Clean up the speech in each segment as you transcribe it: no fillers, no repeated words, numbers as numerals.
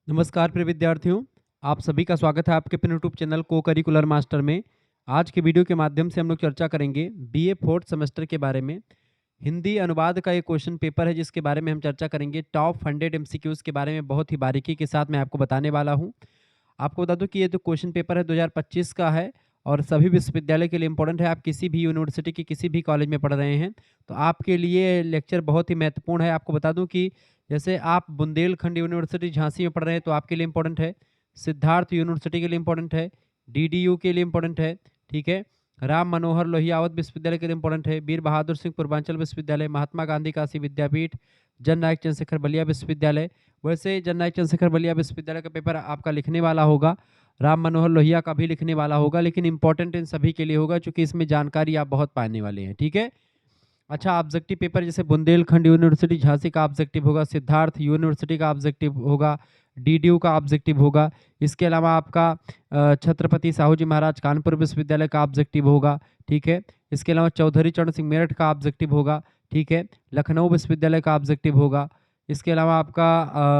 नमस्कार प्रिय विद्यार्थियों, आप सभी का स्वागत है आपके अपने यूट्यूब चैनल को करिकुलर मास्टर में। आज के वीडियो के माध्यम से हम लोग चर्चा करेंगे बीए फोर्थ सेमेस्टर के बारे में। हिंदी अनुवाद का एक क्वेश्चन पेपर है जिसके बारे में हम चर्चा करेंगे। टॉप 100 एमसीक्यूज के बारे में बहुत ही बारीकी के साथ मैं आपको बताने वाला हूँ। आपको बता दूं कि ये जो क्वेश्चन पेपर है 2025 का है और सभी विश्वविद्यालय के लिए इंपॉर्टेंट है। आप किसी भी यूनिवर्सिटी की किसी भी कॉलेज में पढ़ रहे हैं तो आपके लिए लेक्चर बहुत ही महत्वपूर्ण है। आपको बता दूं कि जैसे आप बुंदेलखंड यूनिवर्सिटी झांसी में पढ़ रहे हैं तो आपके लिए इंपॉर्टेंट है। सिद्धार्थ यूनिवर्सिटी के लिए इंपॉर्टेंट है। डीडीयू के लिए इंपॉर्टेंट है। ठीक है। राम मनोहर लोहियावत विश्वविद्यालय के लिए इंपॉर्टेंट है। वीर बहादुर सिंह पूर्वांचल विश्वविद्यालय, महात्मा गांधी काशी विद्यापीठ, जन नायक चंद्रशेखर बलिया विश्वविद्यालय। वैसे जन नायक चंद्रशेखर बलिया विश्वविद्यालय का पेपर आपका लिखने वाला होगा, राम मनोहर लोहिया का भी लिखने वाला होगा, लेकिन इंपॉर्टेंट इन सभी के लिए होगा क्योंकि इसमें जानकारी आप बहुत पाने वाले हैं। ठीक है। अच्छा, ऑब्जेक्टिव पेपर जैसे बुंदेलखंड यूनिवर्सिटी झांसी का ऑब्जेक्टिव होगा, सिद्धार्थ यूनिवर्सिटी का ऑब्जेक्टिव होगा, डीडीयू का ऑब्जेक्टिव होगा। इसके अलावा आपका छत्रपति साहू जी महाराज कानपुर विश्वविद्यालय का ऑब्जेक्टिव होगा। ठीक है। इसके अलावा चौधरी चरण सिंह मेरठ का ऑब्जेक्टिव होगा। ठीक है। लखनऊ विश्वविद्यालय का ऑब्जेक्टिव होगा। इसके अलावा आपका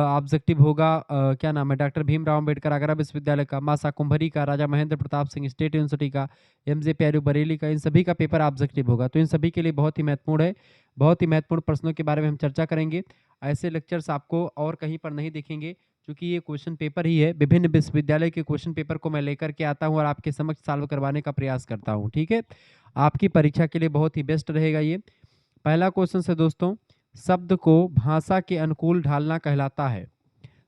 ऑब्जेक्टिव होगा क्या नाम है, डॉक्टर भीमराव अम्बेडकर आगरा विश्वविद्यालय का, मासा कुंभरी का, राजा महेंद्र प्रताप सिंह स्टेट यूनिवर्सिटी का, एमजे प्यारू बरेली का। इन सभी का पेपर ऑब्जेक्टिव होगा। तो इन सभी के लिए बहुत ही महत्वपूर्ण है। बहुत ही महत्वपूर्ण प्रश्नों के बारे में हम चर्चा करेंगे। ऐसे लेक्चर्स आपको और कहीं पर नहीं दिखेंगे क्योंकि ये क्वेश्चन पेपर ही है। विभिन्न विश्वविद्यालय के क्वेश्चन पेपर को मैं लेकर के आता हूँ और आपके समक्ष सॉल्व करवाने का प्रयास करता हूँ। ठीक है। आपकी परीक्षा के लिए बहुत ही बेस्ट रहेगा ये। पहला क्वेश्चन से दोस्तों, शब्द को भाषा के अनुकूल ढालना कहलाता है।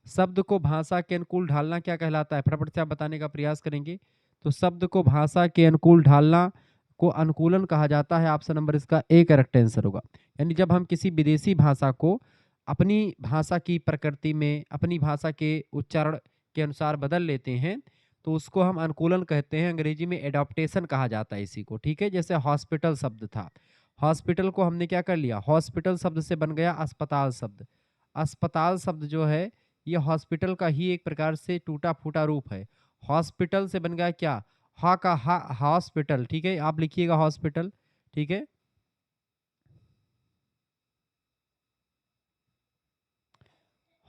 शब्द को भाषा के अनुकूल ढालना क्या कहलाता है, फटाफट से आप बताने का प्रयास करेंगे। तो शब्द को भाषा के अनुकूल ढालना को अनुकूलन कहा जाता है। ऑप्शन नंबर इसका ए करेक्ट आंसर होगा। यानी जब हम किसी विदेशी भाषा को अपनी भाषा की प्रकृति में, अपनी भाषा के उच्चारण के अनुसार बदल लेते हैं तो उसको हम अनुकूलन कहते हैं। अंग्रेजी में एडॉप्टेशन कहा जाता है इसी को। ठीक है। जैसे हॉस्पिटल शब्द था, हॉस्पिटल को हमने क्या कर लिया, हॉस्पिटल शब्द से बन गया अस्पताल शब्द। अस्पताल शब्द जो है ये हॉस्पिटल का ही एक प्रकार से टूटा फूटा रूप है। हॉस्पिटल से बन गया क्या, हा का हा, हॉस्पिटल। ठीक है। आप लिखिएगा हॉस्पिटल। ठीक है।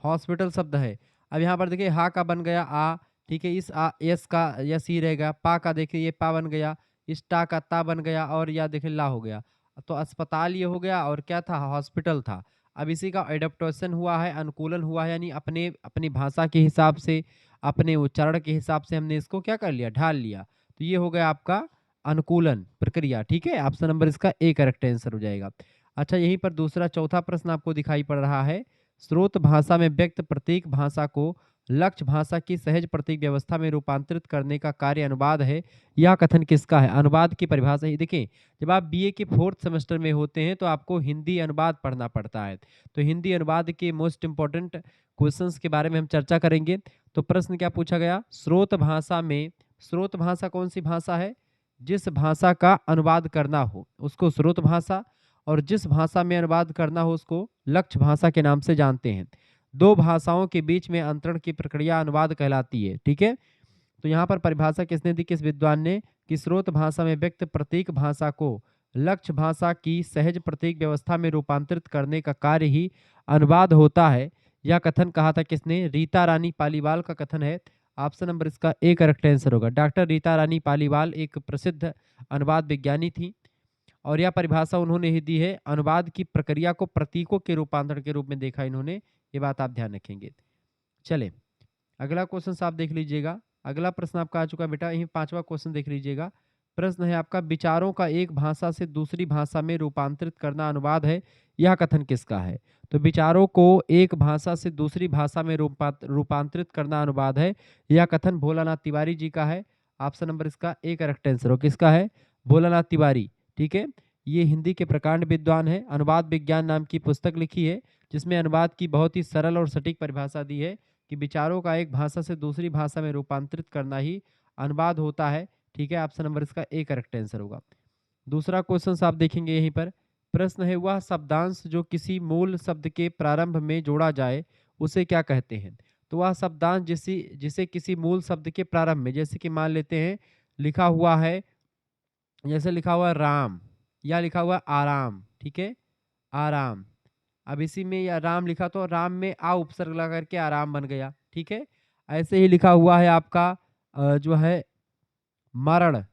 हॉस्पिटल शब्द है। अब यहाँ पर देखिए हा का बन गया आ। ठीक है। इस यस का यस ही रहेगा। पा का देखिए ये पा बन गया। इस टा का ता बन गया और या देखिए ला हो गया। तो अस्पताल ये हो गया और क्या था, हॉस्पिटल था। अब इसी का एडेप्टेशन हुआ है, अनुकूलन हुआ है, यानी अपने अपनी भाषा के हिसाब से, अपने उच्चारण के हिसाब से हमने इसको क्या कर लिया, ढाल लिया। तो ये हो गया आपका अनुकूलन प्रक्रिया। ठीक है। ऑप्शन नंबर इसका ए करेक्ट आंसर हो जाएगा। अच्छा, यहीं पर दूसरा चौथा प्रश्न आपको दिखाई पड़ रहा है। स्रोत भाषा में व्यक्त प्रतीक भाषा को लक्ष्य भाषा की सहज प्रतीक व्यवस्था में रूपांतरित करने का कार्य अनुवाद है। यह कथन किसका है। अनुवाद की परिभाषा ही देखिए, जब आप बीए के फोर्थ सेमेस्टर में होते हैं तो आपको हिंदी अनुवाद पढ़ना पड़ता है। तो हिंदी अनुवाद के मोस्ट इंपॉर्टेंट क्वेश्चंस के बारे में हम चर्चा करेंगे। तो प्रश्न क्या पूछा गया, स्रोत भाषा में, स्रोत भाषा कौन सी भाषा है, जिस भाषा का अनुवाद करना हो उसको स्रोत भाषा, और जिस भाषा में अनुवाद करना हो उसको लक्ष्य भाषा के नाम से जानते हैं। दो भाषाओं के बीच में अंतरण की प्रक्रिया अनुवाद कहलाती है। ठीक है। तो यहाँ पर परिभाषा किसने दी, किस विद्वान ने, कि स्रोत भाषा में व्यक्त प्रतीक भाषा को लक्ष्य भाषा की सहज प्रतीक व्यवस्था में रूपांतरित करने का कार्य ही अनुवाद होता है। यह कथन कहा था किसने, रीता रानी पालीवाल का कथन है। ऑप्शन नंबर इसका ए करेक्ट आंसर होगा। डॉक्टर रीता रानी पालीवाल एक प्रसिद्ध अनुवाद विज्ञानी थी और यह परिभाषा उन्होंने ही दी है। अनुवाद की प्रक्रिया को प्रतीकों के रूपांतरण के रूप में देखा इन्होंने। ये बात आप ध्यान रखेंगे। चले, अगला क्वेश्चन आप देख लीजिएगा। अगला प्रश्न आपका आ चुका है बेटा, यही पांचवा क्वेश्चन देख लीजिएगा। प्रश्न है आपका, विचारों का एक भाषा से दूसरी भाषा में रूपांतरित करना अनुवाद है। यह कथन किसका है। तो विचारों को एक भाषा से दूसरी भाषा में रूपांतरित करना अनुवाद है। यह कथन भोलानाथ तिवारी जी का है। ऑप्शन नंबर इसका ए करेक्ट आंसर हो, किसका है, भोलानाथ तिवारी। ठीक है। ये हिंदी के प्रकांड विद्वान है। अनुवाद विज्ञान नाम की पुस्तक लिखी है जिसमें अनुवाद की बहुत ही सरल और सटीक परिभाषा दी है कि विचारों का एक भाषा से दूसरी भाषा में रूपांतरित करना ही अनुवाद होता है। ठीक है। ऑप्शन नंबर इसका ए करेक्ट आंसर होगा। दूसरा क्वेश्चन आप देखेंगे यहीं पर। प्रश्न है, वह शब्दांश जो किसी मूल शब्द के प्रारंभ में जोड़ा जाए उसे क्या कहते हैं। तो वह शब्दांश जिसे जिसे किसी मूल शब्द के प्रारंभ में, जैसे कि मान लेते हैं लिखा हुआ है, जैसे लिखा हुआ है राम या लिखा हुआ है आराम। ठीक है। आराम, अब इसी में या राम लिखा तो राम में आ उपसर्ग लगा करके आराम बन गया, ठीक है। ऐसे ही लिखा हुआ है आपका जो है मरण,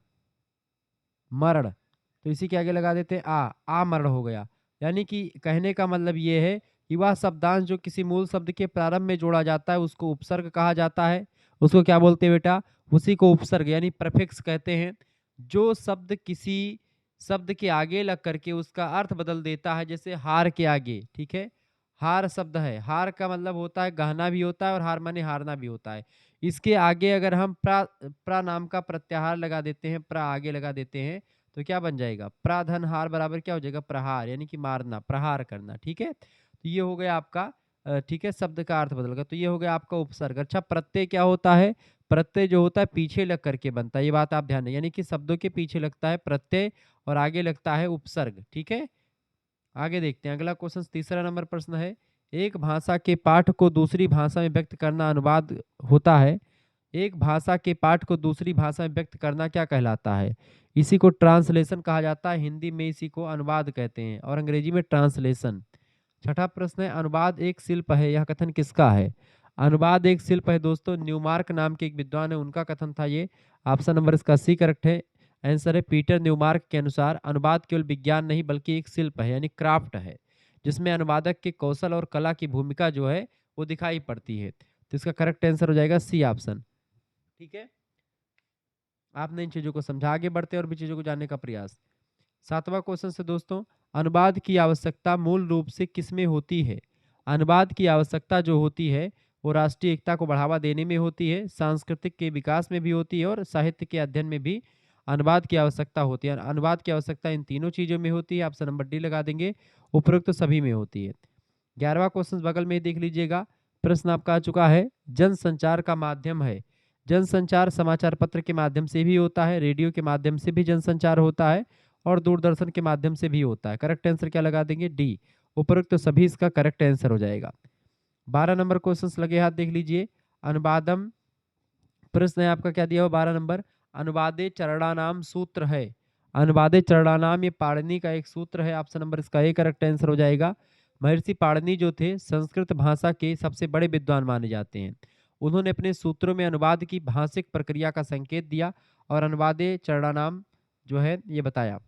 मरण, तो इसी के आगे लगा देते हैं आ मरण हो गया। यानी कि कहने का मतलब ये है कि वह शब्दांश जो किसी मूल शब्द के प्रारंभ में जोड़ा जाता है उसको उपसर्ग कहा जाता है। उसको क्या बोलते हैं बेटा? उसी को उपसर्ग यानी प्रीफिक्स कहते हैं। जो शब्द किसी शब्द के आगे लग करके उसका अर्थ बदल देता है, जैसे हार के आगे, ठीक है। हार शब्द है, हार का मतलब होता है गहना भी होता है और हार माने हारना भी होता है। इसके आगे अगर हम प्रा नाम का प्रत्याहार लगा देते हैं, प्रा आगे लगा देते हैं, तो क्या बन जाएगा? प्राधन हार बराबर क्या हो जाएगा? प्रहार, यानी कि मारना, प्रहार करना, ठीक है। तो ये हो गया आपका ठीक है, शब्द का अर्थ बदल गया। तो ये हो गया आपका उपसर्ग। अच्छा, प्रत्यय क्या होता है? प्रत्यय जो होता है पीछे लग करके बनता है, ये बात आप ध्यान दें, यानी कि शब्दों के पीछे लगता है प्रत्यय और आगे लगता है उपसर्ग, ठीक है। आगे देखते हैं अगला क्वेश्चन, तीसरा नंबर प्रश्न है, एक भाषा के पाठ को दूसरी भाषा में व्यक्त करना अनुवाद होता है। एक भाषा के पाठ को दूसरी भाषा में व्यक्त करना क्या कहलाता है? इसी को ट्रांसलेशन कहा जाता है, हिंदी में इसी को अनुवाद कहते हैं और अंग्रेजी में ट्रांसलेशन। छठा प्रश्न है, अनुवाद एक शिल्प है, यह कथन किसका है? अनुवाद एक शिल्प है दोस्तों, न्यूमार्क नाम के एक विद्वान है, उनका कथन था ये। ऑप्शन नंबर इसका सी करेक्ट है। आंसर है पीटर न्यूमार्क के अनुसार अनुवाद केवल विज्ञान नहीं बल्कि एक शिल्प है, यानी क्राफ्ट है, जिसमें अनुवादक के कौशल और कला की भूमिका जो है वो दिखाई पड़ती है। तो इसका करेक्ट आंसर हो जाएगा सी ऑप्शन, ठीक है। आपने इन चीजों को समझा, आगे बढ़ते और भी चीजों को जानने का प्रयास। सातवां क्वेश्चन से दोस्तों, अनुवाद की आवश्यकता मूल रूप से किसमें होती है? अनुवाद की आवश्यकता जो होती है वो राष्ट्रीय एकता को बढ़ावा देने में होती है, सांस्कृतिक के विकास में भी होती है और साहित्य के अध्ययन में भी अनुवाद की आवश्यकता होती है। अनुवाद की आवश्यकता इन तीनों चीजों में होती है, ऑप्शन नंबर डी लगा देंगे, उपरोक्त सभी में होती है। 11वां क्वेश्चन बगल में ही देख लीजिएगा, प्रश्न आपका आ चुका है, जनसंचार का माध्यम है। जनसंचार समाचार पत्र के माध्यम से भी होता है, रेडियो के माध्यम से भी जनसंचार होता है और दूरदर्शन के माध्यम से भी होता है। करेक्ट आंसर क्या लगा देंगे? डी, उपरोक्त तो सभी इसका करेक्ट आंसर हो जाएगा। 12 नंबर क्वेश्चन लगे हाथ देख लीजिए, अनुवादम प्रश्न है आपका, क्या दिया हुआ 12 नंबर, अनुवादे चरणानाम सूत्र है। अनुवादे चरणानाम ये पाणिनि का एक सूत्र है, ऑप्शन नंबर इसका ए करेक्ट आंसर हो जाएगा। महर्षि पाणिनि जो थे संस्कृत भाषा के सबसे बड़े विद्वान माने जाते हैं। उन्होंने अपने सूत्रों में अनुवाद की भाषिक प्रक्रिया का संकेत दिया और अनुवादे चरणानाम जो है ये बताया।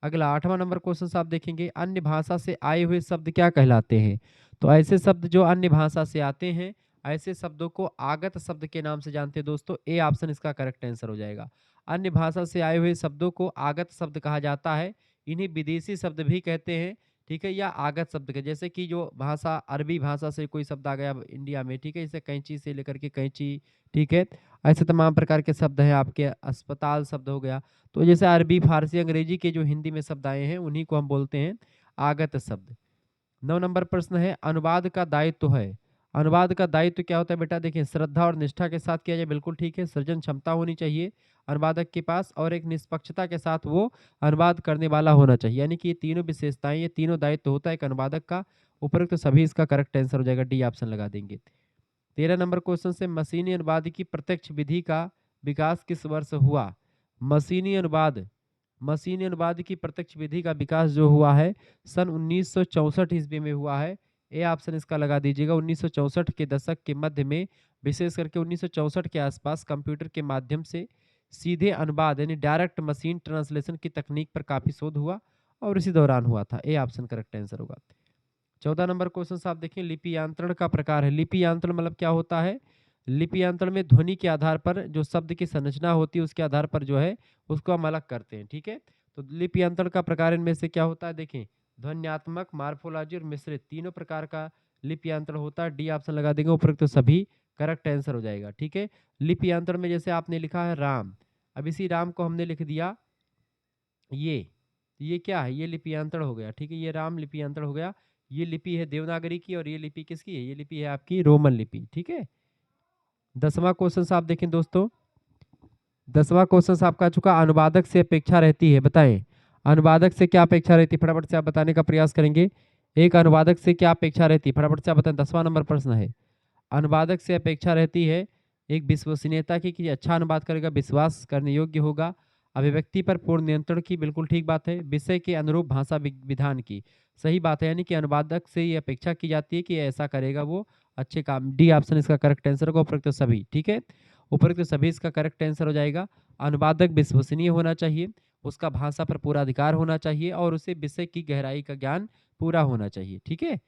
अगला 8वां नंबर क्वेश्चन आप देखेंगे, अन्य भाषा से आए हुए शब्द क्या कहलाते हैं? तो ऐसे शब्द जो अन्य भाषा से आते हैं ऐसे शब्दों को आगत शब्द के नाम से जानते हैं दोस्तों, ए ऑप्शन इसका करेक्ट आंसर हो जाएगा। अन्य भाषा से आए हुए शब्दों को आगत शब्द कहा जाता है, इन्हें विदेशी शब्द भी कहते हैं, ठीक है, या आगत शब्द के, जैसे कि जो भाषा अरबी भाषा से कोई शब्द आ गया इंडिया में, ठीक है, जैसे कैंची से लेकर के कैंची, ठीक है, ऐसे तमाम प्रकार के शब्द हैं आपके, अस्पताल शब्द हो गया। तो जैसे अरबी फारसी अंग्रेजी के जो हिंदी में शब्द आए हैं उन्हीं को हम बोलते हैं आगत शब्द। 9 नंबर प्रश्न है, अनुवाद का दायित्व है। अनुवाद का दायित्व क्या होता है बेटा? देखिए, श्रद्धा और निष्ठा के साथ किया जाए, बिल्कुल ठीक है, सृजन क्षमता होनी चाहिए अनुवादक के पास और एक निष्पक्षता के साथ वो अनुवाद करने वाला होना चाहिए, यानी कि ये तीनों विशेषताएं, ये तीनों दायित्व होता है एक अनुवादक का। उपरोक्त तो सभी इसका करेक्ट आंसर हो जाएगा, डी ऑप्शन लगा देंगे। 13 नंबर क्वेश्चन से, मशीनी अनुवाद की प्रत्यक्ष विधि का विकास किस वर्ष हुआ? मशीनी अनुवाद, मशीनी अनुवाद की प्रत्यक्ष विधि का विकास जो हुआ है सन 1964 ईस्वी में हुआ है। ए ऑप्शन इसका लगा दीजिएगा। 1964 के दशक के मध्य में, विशेष करके 1964 के आसपास कंप्यूटर के माध्यम से सीधे अनुवाद यानी डायरेक्ट मशीन ट्रांसलेशन की तकनीक पर काफी शोध हुआ और इसी दौरान हुआ था। ए ऑप्शन करेक्ट आंसर होगा। 14 नंबर क्वेश्चन आप देखिए, लिपि यांत्रण का प्रकार है। लिपि यांत्रण मतलब क्या होता है? लिपि यांत्रण में ध्वनि के आधार पर जो शब्द की संरचना होती है उसके आधार पर जो है उसको हम अलग करते हैं, ठीक है। तो लिपि यांत्रण का प्रकार इनमें से क्या होता है? देखें, ध्वन्यात्मक, मार्फोलॉजी और मिश्रित, तीनों प्रकार का लिपि यांत्रण होता है। डी ऑप्शन लगा देंगे, उपरोक्त तो सभी करेक्ट आंसर हो जाएगा, ठीक है। लिपि यांत्रण में जैसे आपने लिखा है राम, अब इसी राम को हमने लिख दिया ये क्या है? ये लिपियांतरण हो गया, ठीक है, ये राम लिपियांतरण हो गया। ये लिपि है देवनागरी की और ये लिपि किसकी है? ये लिपि है आपकी रोमन लिपि, ठीक है। 10वां क्वेश्चन आप देखें दोस्तों, 10वां क्वेश्चन आपका आ चुका, अनुवादक से अपेक्षा रहती है, बताएं अनुवादक से क्या अपेक्षा रहती है? फटाफट से आप बताने का प्रयास करेंगे, एक अनुवादक से क्या अपेक्षा रहती है, फटाफट से आप बताएं। 10वां नंबर प्रश्न है, अनुवादक से अपेक्षा रहती है एक विश्वसनीयता की कि अच्छा अनुवाद करेगा, विश्वास करने योग्य होगा, अभिव्यक्ति पर पूर्ण नियंत्रण की, बिल्कुल ठीक बात है, विषय के अनुरूप भाषा विधान की। सही बात है, यानी कि अनुवादक से ये अपेक्षा की जाती है कि ऐसा करेगा वो अच्छे काम। डी ऑप्शन इसका करेक्ट आंसर होगा, उपरोक्त सभी। ठीक है, उपरोक्त सभी इसका करेक्ट आंसर हो जाएगा। अनुवादक विश्वसनीय होना चाहिए, उसका भाषा पर पूरा अधिकार होना चाहिए और उसे विषय की गहराई का ज्ञान पूरा होना चाहिए। ठीक है,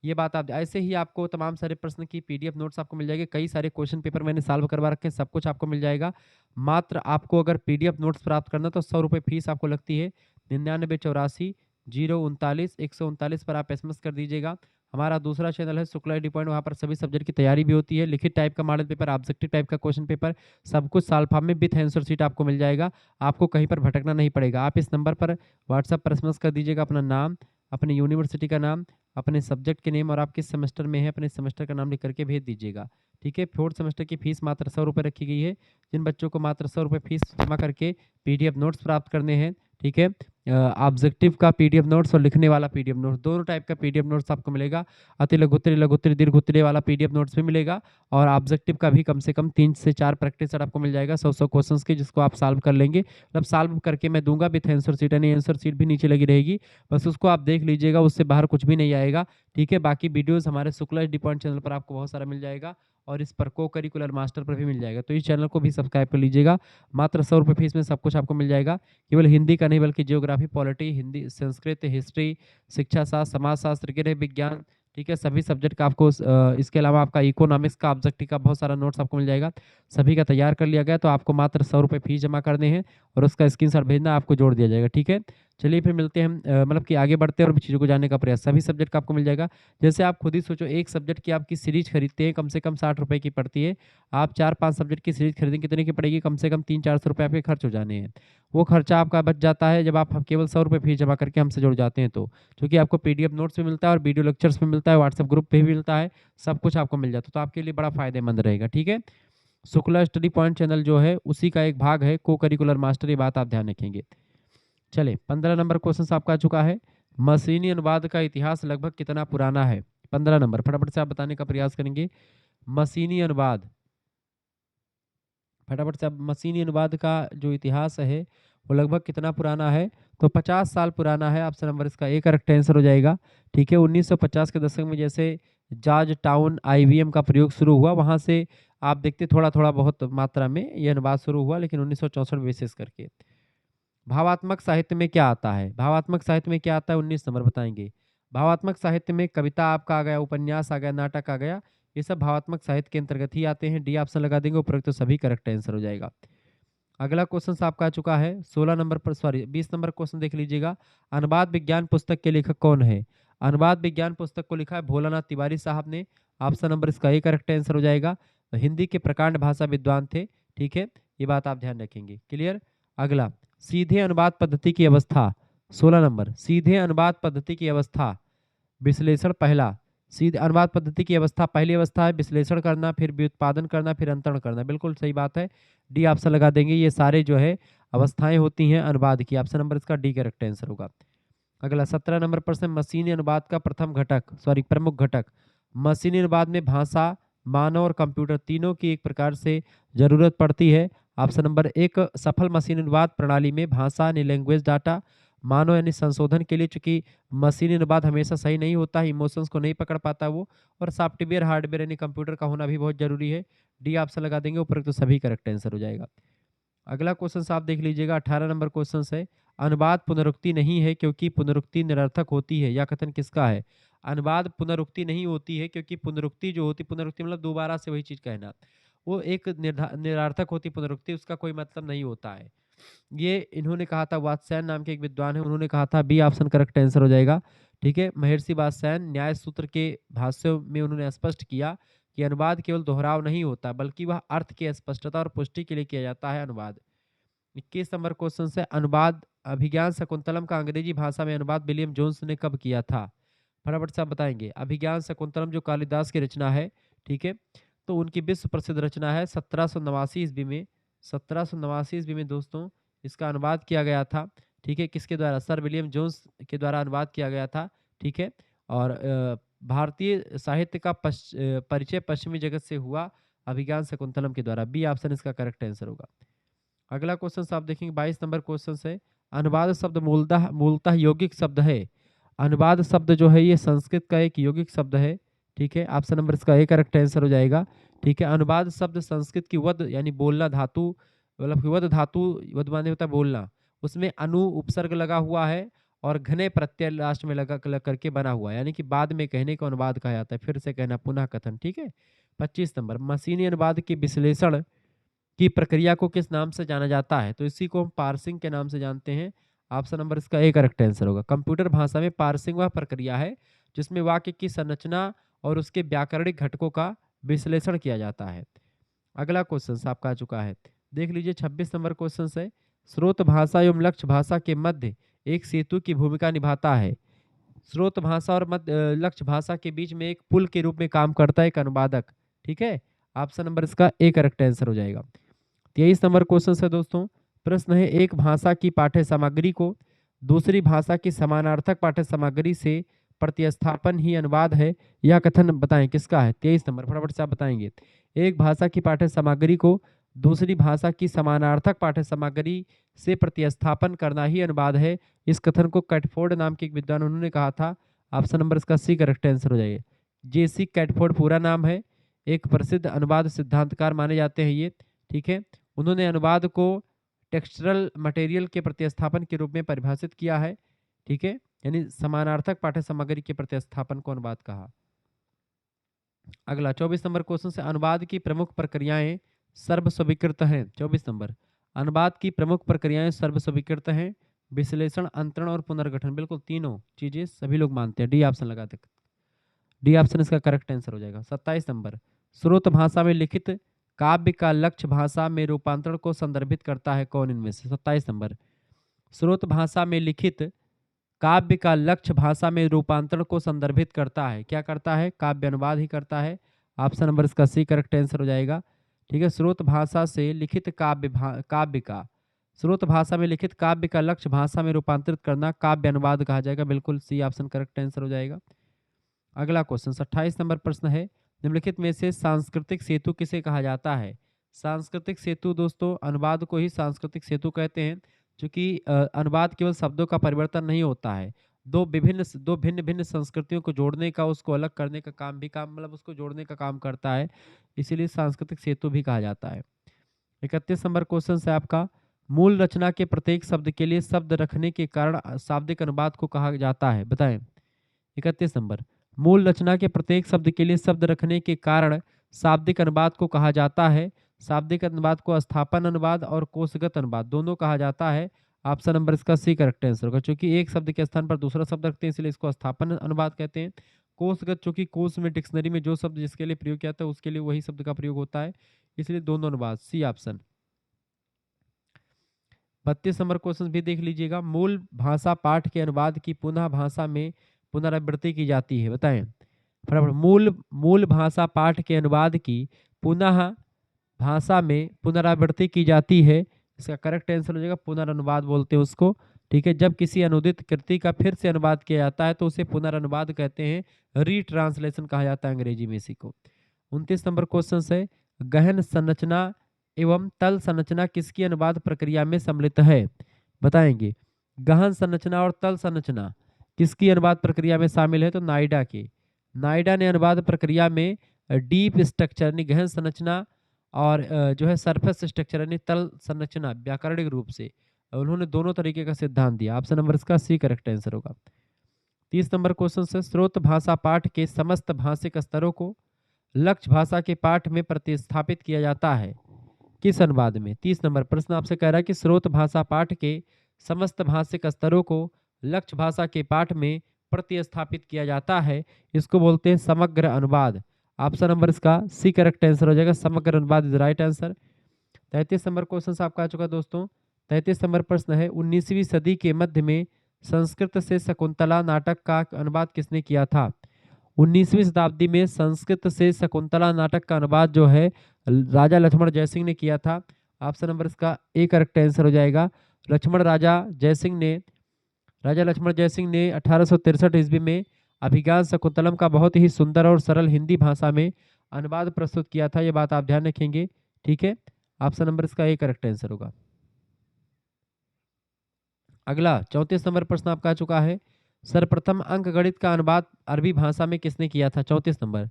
ये बात आप ऐसे ही आपको तमाम सारे प्रश्न की पीडीएफ नोट्स आपको मिल जाएंगे। कई सारे क्वेश्चन पेपर मैंने सॉल्व करवा रखे हैं, सब कुछ आपको मिल जाएगा। मात्र आपको अगर पीडीएफ नोट्स प्राप्त करना तो 100 रुपये फीस आपको लगती है। 9984 039 139 पर आप एसएमएस कर दीजिएगा। हमारा दूसरा चैनल है शुक्ला डी पॉइंट, वहाँ पर सभी सब्जेक्ट की तैयारी भी होती है। लिखित टाइप का मॉडल पेपर, ऑब्जेक्टिव टाइप का क्वेश्चन पेपर, सब कुछ सॉल्व फॉर्म में विथ आंसर शीट आपको मिल जाएगा। आपको कहीं पर भटकना नहीं पड़ेगा। आप इस नंबर पर व्हाट्सएप पर एसएमएस कर दीजिएगा अपना नाम, अपनी यूनिवर्सिटी का नाम, अपने सब्जेक्ट के नेम और आप किस सेमेस्टर में हैं अपने सेमेस्टर का नाम लिख करके भेज दीजिएगा। ठीक है, फोर्थ सेमेस्टर की फीस मात्र 100 रुपये रखी गई है। जिन बच्चों को मात्र 100 रुपये फीस जमा करके पीडीएफ नोट्स प्राप्त करने हैं, ठीक है, ऑब्जेक्टिव का पीडीएफ नोट्स और लिखने वाला पीडीएफ नोट्स, दोनों टाइप का पीडीएफ नोट्स आपको मिलेगा। अति लघुत्तरी, लघुत्तरी, दीर्घोत्तरी वाला पीडीएफ नोट्स भी मिलेगा और ऑब्जेक्टिव का भी कम से कम 3 से 4 प्रैक्टिस सेट आपको मिल जाएगा 100 क्वेश्चंस के, जिसको आप सॉल्व कर लेंगे। मतलब सॉल्व करके मैं दूंगा विथ आंसर शीट, यानी आंसर शीट भी नीचे लगी रहेगी, बस उसको आप देख लीजिएगा, उससे बाहर कुछ भी नहीं आएगा। ठीक है, बाकी वीडियोस हमारे शुक्ला डी पॉइंट चैनल पर आपको बहुत सारा मिल जाएगा और इस पर को करिकुलर मास्टर पर भी मिल जाएगा। तो इस चैनल को भी सब्सक्राइब कर लीजिएगा। मात्र 100 रुपये फीस में सब कुछ आपको मिल जाएगा। केवल हिंदी का नहीं बल्कि geography, polity, Hindi, Sanskrit, history, शिक्षा शास्त्र, समाज शास्त्र, गृह विज्ञान, ठीक है, सभी सब्जेक्ट का आपको इसके अलावा आपका इकोनॉमिक्स का, ऑब्जेक्टिव का बहुत सारा नोट्स आपको मिल जाएगा। सभी का तैयार कर लिया गया। तो आपको मात्र 100 रुपये फीस जमा करने हैं और उसका स्क्रीनशॉट भेजना, आपको जोड़ दिया जाएगा। ठीक है, चलिए फिर मिलते हैं हम, मतलब कि आगे बढ़ते हैं और भी चीज़ों को जानने का प्रयास। सभी सब्जेक्ट का आपको मिल जाएगा। जैसे आप खुद ही सोचो, एक सब्जेक्ट की आपकी सीरीज खरीदते हैं, कम से कम 60 रुपये की पड़ती है। आप 4-5 सब्जेक्ट की सीरीज खरीदें, कितने की पड़ेगी? कम से कम 300-400 रुपये आपके खर्च हो जाने हैं। वो खर्चा आपका बच जाता है जब आप केवल 100 रुपये फीस जमा करके हमसे जुड़ जाते हैं तो। क्योंकि आपको पीडीएफ नोट्स भी मिलता है और वीडियो लेक्चर्स भी मिलता है, व्हाट्सएप ग्रुप पे भी मिलता है, सब कुछ आपको मिल जाता है। तो आपके लिए बड़ा फ़ायदेमंद रहेगा। ठीक है, शुक्ला स्टडी पॉइंट चैनल जो है उसी का एक भाग है को करिकुलर मास्टर, ये बात आप ध्यान रखेंगे। चले, 15 नंबर क्वेश्चन आपका आ चुका है। मशीनी अनुवाद का इतिहास लगभग कितना पुराना है? 15 नंबर, फटाफट से आप बताने का प्रयास करेंगे। मशीनी अनुवाद, फटाफट से आप, मशीनी अनुवाद का जो इतिहास है वो लगभग कितना पुराना है? तो 50 साल पुराना है। ऑप्शन नंबर इसका ए करेक्ट आंसर हो जाएगा। ठीक है, 1950 के दशक में जैसे जॉर्ज टाउन आईवीएम का प्रयोग शुरू हुआ, वहाँ से आप देखते थोड़ा थोड़ा बहुत मात्रा में ये अनुवाद शुरू हुआ, लेकिन 1964 में विशेष करके। भावात्मक साहित्य में क्या आता है? भावात्मक साहित्य में क्या आता है? 19 नंबर बताएंगे। भावात्मक साहित्य में कविता आपका आ गया, उपन्यास आ गया, नाटक आ गया, ये सब भावात्मक साहित्य के अंतर्गत ही आते हैं। डी ऑप्शन लगा देंगे, उपरोक्त तो सभी करेक्ट आंसर हो जाएगा। अगला क्वेश्चन आपका आ चुका है 16 नंबर पर, सॉरी 20 नंबर क्वेश्चन देख लीजिएगा। अनुवाद विज्ञान पुस्तक के लेखक कौन है? अनुवाद विज्ञान पुस्तक को लिखा है भोलानाथ तिवारी साहब ने। ऑप्शन नंबर इसका ए करेक्ट आंसर हो जाएगा। हिंदी के प्रकांड भाषा विद्वान थे। ठीक है, ये बात आप ध्यान रखेंगे। क्लियर। अगला, सीधे अनुवाद पद्धति की अवस्था, 16 नंबर, सीधे अनुवाद पद्धति की अवस्था, विश्लेषण पहला। सीधे अनुवाद पद्धति की अवस्था, पहली अवस्था है विश्लेषण करना, फिर व्युत्पादन करना, फिर अंतरण करना। बिल्कुल सही बात है, डी ऑप्शन लगा देंगे। ये सारे जो है अवस्थाएं होती हैं अनुवाद की। ऑप्शन नंबर इसका डी करेक्ट आंसर होगा। अगला 17 नंबर प्रश्न, मशीनी अनुवाद का प्रथम घटक, सॉरी प्रमुख घटक। मशीनी अनुवाद में भाषा, मानव और कंप्यूटर तीनों की एक प्रकार से जरूरत पड़ती है। ऑप्शन नंबर एक, सफल मशीनी अनुवाद प्रणाली में भाषा यानी लैंग्वेज डाटा, मानव यानी संशोधन के लिए, चूंकि मशीनी अनुवाद हमेशा सही नहीं होता है, इमोशंस को नहीं पकड़ पाता वो, और सॉफ्टवेयर हार्डवेयर यानी कंप्यूटर का होना भी बहुत जरूरी है। डी ऑप्शन लगा देंगे, उपरोक्त तो सभी करेक्ट आंसर हो जाएगा। अगला क्वेश्चन आप देख लीजिएगा, 18 नंबर क्वेश्चन है। अनुवाद पुनरुक्ति नहीं है क्योंकि पुनरुक्ति निरर्थक होती है, यह कथन किसका है? अनुवाद पुनरुक्ति नहीं होती है क्योंकि पुनरुक्ति जो होती, पुनरुक्ति मतलब दोबारा से वही चीज कहना, वो एक निरार्थक होती पुनरुक्ति, उसका कोई मतलब नहीं होता है। ये इन्होंने कहा था, वात्स्यायन नाम के एक विद्वान है, उन्होंने कहा था। बी ऑप्शन करेक्ट आंसर हो जाएगा। ठीक है, महर्षि वात्स्यायन न्याय सूत्र के भाष्य में उन्होंने स्पष्ट किया कि अनुवाद केवल दोहराव नहीं होता बल्कि वह अर्थ की स्पष्टता और पुष्टि के लिए किया जाता है अनुवाद। 21 नंबर क्वेश्चन से, अनुवाद अभिज्ञान शकुंतलम का अंग्रेजी भाषा में अनुवाद विलियम जोन्स ने कब किया था? फटाफट से आप बताएंगे। अभिज्ञान शकुंतलम जो कालिदास की रचना है, ठीक है, तो उनकी विश्व प्रसिद्ध रचना है। 1789 ईस्वी में, 1789 ईस्वी में दोस्तों इसका अनुवाद किया गया था। ठीक है, किसके द्वारा? सर विलियम जोन्स के द्वारा अनुवाद किया गया था। ठीक है, और भारतीय साहित्य का परिचय पश्चिमी जगत से हुआ अभिज्ञान शकुंतलम के द्वारा। बी ऑप्शन इसका करेक्ट आंसर होगा। अगला क्वेश्चन आप देखेंगे, 22 नंबर क्वेश्चन है। अनुवाद शब्द मूलतः मूलतः यौगिक शब्द है। अनुवाद शब्द जो है ये संस्कृत का एक यौगिक शब्द है। ठीक है, ऑप्शन नंबर इसका ए करेक्ट आंसर हो जाएगा। ठीक है, अनुवाद शब्द संस्कृत की वद यानी बोलना धातु, मतलब कि वद धातु, वद माने होता है बोलना, उसमें अनु उपसर्ग लगा हुआ है और घने प्रत्यय लास्ट में लग करके बना हुआ है, यानी कि बाद में कहने को अनुवाद कहा जाता है, फिर से कहना, पुनः कथन। ठीक है, 25 नंबर, मशीनी अनुवाद के विश्लेषण की प्रक्रिया को किस नाम से जाना जाता है? तो इसी को हम पार्सिंग के नाम से जानते हैं। ऑप्शन नंबर इसका ए करेक्ट आंसर होगा। कंप्यूटर भाषा में पार्सिंग वह प्रक्रिया है जिसमें वाक्य की संरचना और उसके व्याकरणिक घटकों का विश्लेषण किया जाता है। अगला क्वेश्चन आपका आ चुका है, देख लीजिए 26 नंबर क्वेश्चन है। स्रोत भाषा एवं लक्ष्य भाषा के मध्य एक सेतु की भूमिका निभाता है। स्रोत भाषा और लक्ष्य भाषा के बीच में एक पुल के रूप में काम करता है एक अनुवादक। ठीक है, ऑप्शन नंबर इसका ए करेक्ट आंसर हो जाएगा। 23 नंबर क्वेश्चन है दोस्तों, प्रश्न है, एक भाषा की पाठ्य सामग्री को दूसरी भाषा की समानार्थक पाठ्य सामग्री से प्रतिस्थापन ही अनुवाद है, यह कथन बताएं किसका है? 23 नंबर, फटाफट से आप बताएंगे। एक भाषा की पाठ्य सामग्री को दूसरी भाषा की समानार्थक पाठ्य सामग्री से प्रतिस्थापन करना ही अनुवाद है, इस कथन को कैटफोर्ड नाम के एक विद्वान उन्होंने कहा था। ऑप्शन नंबर इसका सी करेक्ट आंसर हो जाएगा। जेसी कैटफोर्ड पूरा नाम है, एक प्रसिद्ध अनुवाद सिद्धांतकार माने जाते हैं ये। ठीक है, उन्होंने अनुवाद को टेक्सचरल मटेरियल के प्रतिस्थापन के रूप में परिभाषित किया है। ठीक है, यानी समानार्थक पाठ्य सामग्री के प्रतिस्थापन को अनुवाद कहा। अगला 24 नंबर क्वेश्चन से, अनुवाद की प्रमुख प्रक्रियाएं सर्वस्वीकृत हैं। 24 नंबर, अनुवाद की प्रमुख प्रक्रियाएं सर्वस्वीकृत हैं। विश्लेषण, अंतरण और पुनर्गठन, बिल्कुल तीनों चीजें सभी लोग मानते हैं। डी ऑप्शन लगा दे, डी ऑप्शन इसका करेक्ट आंसर हो जाएगा। 27 नंबर, स्रोत भाषा में लिखित काव्य का लक्ष्य भाषा में रूपांतरण को संदर्भित करता है कौन इनमें से? 27 नंबर, स्रोत भाषा में लिखित काव्य का लक्ष्य भाषा में रूपांतरण को संदर्भित करता है, क्या करता है? काव्य अनुवाद ही करता है। ऑप्शन नंबर इसका सी करेक्ट आंसर हो जाएगा। ठीक है, स्रोत भाषा से लिखित काव्य का स्रोत भाषा में लिखित काव्य का लक्ष्य भाषा में रूपांतरित करना काव्य अनुवाद कहा जाएगा, बिल्कुल सी ऑप्शन करेक्ट आंसर हो जाएगा। अगला क्वेश्चन 28 नंबर प्रश्न है, निम्नलिखित में से सांस्कृतिक सेतु किसे कहा जाता है? सांस्कृतिक सेतु दोस्तों, अनुवाद को ही सांस्कृतिक सेतु कहते हैं, क्योंकि अनुवाद केवल शब्दों का परिवर्तन नहीं होता है, दो भिन्न भिन्न संस्कृतियों को जोड़ने का, उसको अलग करने का काम मतलब उसको जोड़ने का काम करता है, इसीलिए सांस्कृतिक सेतु भी कहा जाता है। 31 नंबर क्वेश्चन है आपका, मूल रचना के प्रत्येक शब्द के लिए शब्द रखने के कारण शाब्दिक अनुवाद को कहा जाता है, बताएं। 31 नंबर, मूल रचना के प्रत्येक शब्द के लिए शब्द रखने के कारण शाब्दिक अनुवाद को कहा जाता है। शाब्दिक अनुवाद को स्थापन अनुवाद और कोषगत अनुवाद दोनों कहा जाता है। ऑप्शन नंबर इसका सी करेक्ट आंसर होगा, क्योंकि एक शब्द के स्थान पर दूसरा शब्द रखते हैं इसलिए इसको स्थापन अनुवाद कहते हैं। कोषगत, चूंकि कोष में डिक्शनरी में जो शब्द जिसके लिए प्रयोग किया जाता है उसके लिए वही शब्द का प्रयोग होता है, इसलिए दोनों अनुवाद, सी ऑप्शन। 32 नंबर क्वेश्चन भी देख लीजिएगा, मूल भाषा पाठ के अनुवाद की पुनः भाषा में पुनरावृत्ति की जाती है, बताएं फटाफट। मूल मूल भाषा पाठ के अनुवाद की पुनः भाषा में पुनरावृत्ति की जाती है, इसका करेक्ट आंसर हो जाएगा पुनर्नुवाद बोलते हैं उसको। ठीक है, जब किसी अनुदित कृति का फिर से अनुवाद किया जाता है तो उसे पुनर्नुवाद कहते हैं, रीट्रांसलेशन कहा जाता है अंग्रेजी में इसी को। 29 नंबर क्वेश्चन है, गहन संरचना एवं तल संरचना किसकी अनुवाद प्रक्रिया में सम्मिलित है? बताएंगे। गहन संरचना और तल संरचना किसकी अनुवाद प्रक्रिया में शामिल है? तो नाइडा के। नाइडा ने अनुवाद प्रक्रिया में डीप स्ट्रक्चर यानी गहन संरचना और जो है सरफेस स्ट्रक्चर यानी तल संरचना व्याकरणिक रूप से, उन्होंने दोनों तरीके का सिद्धांत दिया। ऑप्शन नंबर इसका सी करेक्ट आंसर होगा। 30 नंबर क्वेश्चन से, स्रोत भाषा पाठ के समस्त भाषिक स्तरों को लक्ष्य भाषा के पाठ में प्रतिस्थापित किया जाता है, किस अनुवाद में? 30 नंबर प्रश्न आपसे कह रहा है कि स्रोत भाषा पाठ के समस्त भाषिक स्तरों को लक्ष्य भाषा के पाठ में प्रतिस्थापित किया जाता है, इसको बोलते हैं समग्र अनुवाद। ऑप्शन नंबर इसका सी करेक्ट आंसर हो जाएगा, समग्र अनुवाद is right answer. 33 number question आपका आ चुका दोस्तों। 33 नंबर प्रश्न है, 19वीं सदी के मध्य में संस्कृत से शकुंतला नाटक का अनुवाद किसने किया था? 19वीं शताब्दी में संस्कृत से शकुंतला नाटक का अनुवाद जो है राजा लक्ष्मण जयसिंह ने किया था। ऑप्शन नंबर इसका ए करेक्ट आंसर हो जाएगा। राजा लक्ष्मण जयसिंह ने 1863 ईस्वी में अभिज्ञान शकुंतलम का बहुत ही सुंदर और सरल हिंदी भाषा में अनुवाद प्रस्तुत किया था, ये बात आप ध्यान रखेंगे। ठीक है, ऑप्शन नंबर इसका ए करेक्ट आंसर होगा। अगला 34 नंबर प्रश्न आपका आ चुका है, सर्वप्रथम अंकगणित का अनुवाद अरबी भाषा में किसने किया था? 34 नंबर।